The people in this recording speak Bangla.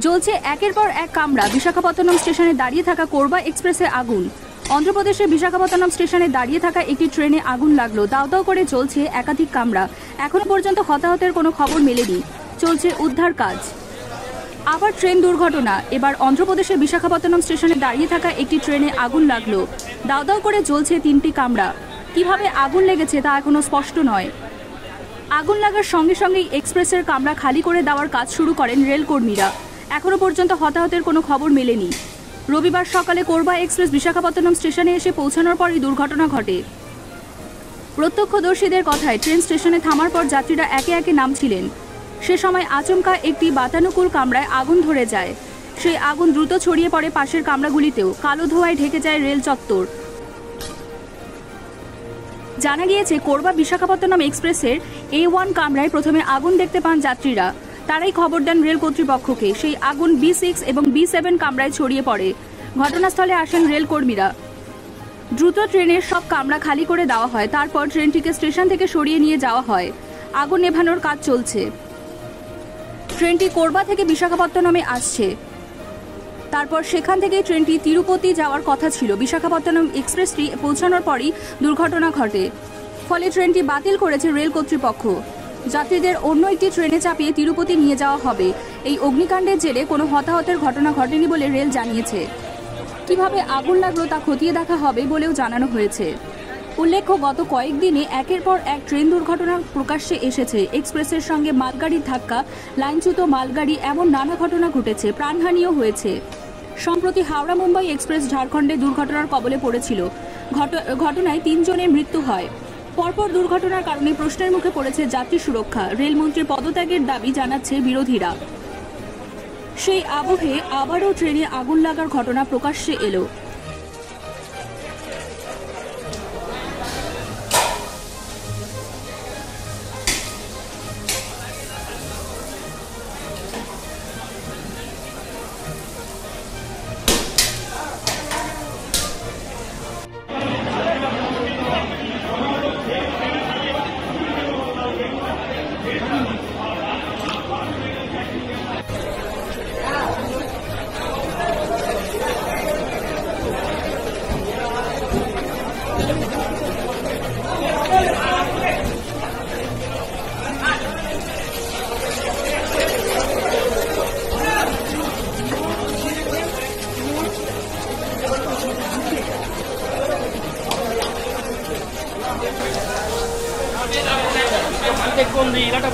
জ্বলছে একের পর এক কামরা। বিশাখাপত্তনম স্টেশনে দাঁড়িয়ে থাকা কোরবা এক্সপ্রেসে আগুন। অন্ধ্রপ্রদেশের বিশাখাপত্তনম স্টেশনে দাঁড়িয়ে থাকা একটি ট্রেনে আগুন লাগলো। দাউ দাউ করে জ্বলছে একাধিক কামরা। এখনো পর্যন্ত হতাহতের কোনো খবর মেলেনি। চলছে উদ্ধার কাজ। আবার ট্রেন দুর্ঘটনা। এবার অন্ধ্রপ্রদেশের বিশাখাপত্তনম স্টেশনে দাঁড়িয়ে থাকা একটি ট্রেনে আগুন লাগলো। দাউ দাউ করে জ্বলছে 3টি কামরা। কিভাবে আগুন লেগেছে তা এখনো স্পষ্ট নয়। আগুন লাগার সঙ্গে সঙ্গেই এক্সপ্রেসের কামরা খালি করে দেওয়ার কাজ শুরু করেন রেলকর্মীরা। এখনো পর্যন্ত হতাহতের কোনো খবর মেলেনি। রবিবার সকালে কোরবা এক্সপ্রেস বিশাখাপত্তনম স্টেশনে এসে পৌঁছানোর পরই দুর্ঘটনা ঘটে। প্রত্যক্ষদর্শীদের কথায় ট্রেন স্টেশনে থামার পর যাত্রীরা একে একে নামছিলেন। সে সময় আচমকা একটি বাতানুকূল কামরায় আগুন ধরে যায়। সেই আগুন দ্রুত ছড়িয়ে পড়ে পাশের কামরাগুলিতেও। কালো ধোঁয়ায় ঢেকে যায় রেল চত্বর। জানা গিয়েছে কোরবা বিশাখাপত্তনম এক্সপ্রেসের A1 কামরায় প্রথমে আগুন দেখতে পান যাত্রীরা। তারাই খবর দেন রেল কর্তৃপক্ষকে। সেই আগুন B6 এবং B7 কামরায় ছড়িয়ে পড়ে। ঘটনাস্থলে আসেন রেল কর্মীরা। দ্রুত ট্রেনের সব কামরা খালি করে দেওয়া হয়। তারপর ট্রেনটিকে স্টেশন থেকে সরিয়ে নিয়ে যাওয়া হয়। আগুন নেভানোর কাজ চলছে। ট্রেনটি কোরবা থেকে বিশাখাপত্তনমে আসছে। তারপর সেখান থেকে ট্রেনটি তিরুপতি যাওয়ার কথা ছিল। বিশাখাপত্তনম এক্সপ্রেসটি পৌঁছানোর পরই দুর্ঘটনা ঘটে। ফলে ট্রেনটি বাতিল করেছে রেল কর্তৃপক্ষ। যাত্রীদের অন্য একটি ট্রেনে চাপিয়ে তিরুপতি নিয়ে যাওয়া হবে। এই অগ্নিকাণ্ডের জেরে কোনো হতাহতের ঘটনা ঘটেনি বলে রেল জানিয়েছে। কিভাবে আগুন লাগলো তা খতিয়ে দেখা হবে বলেও জানানো হয়েছে। উল্লেখ্য, গত কয়েকদিনে একের পর এক ট্রেন দুর্ঘটনা প্রকাশ্যে এসেছে। এক্সপ্রেসের সঙ্গে মালগাড়ির ধাক্কা, লাইনচ্যুত মালগাড়ি, এমন নানা ঘটনা ঘটেছে। প্রাণহানিও হয়েছে। সম্প্রতি হাওড়া মুম্বাই এক্সপ্রেস ঝাড়খণ্ডে দুর্ঘটনার কবলে পড়েছিল। ঘটনায় 3 জনের মৃত্যু হয়। পরপর দুর্ঘটনার কারণে প্রশ্নের মুখে পড়েছে যাত্রী সুরক্ষা। রেলমন্ত্রীর পদত্যাগের দাবি জানাচ্ছে বিরোধীরা। সেই আবহে আবারও ট্রেনে আগুন লাগার ঘটনা প্রকাশ্যে এলো। দেখুন ইলাটা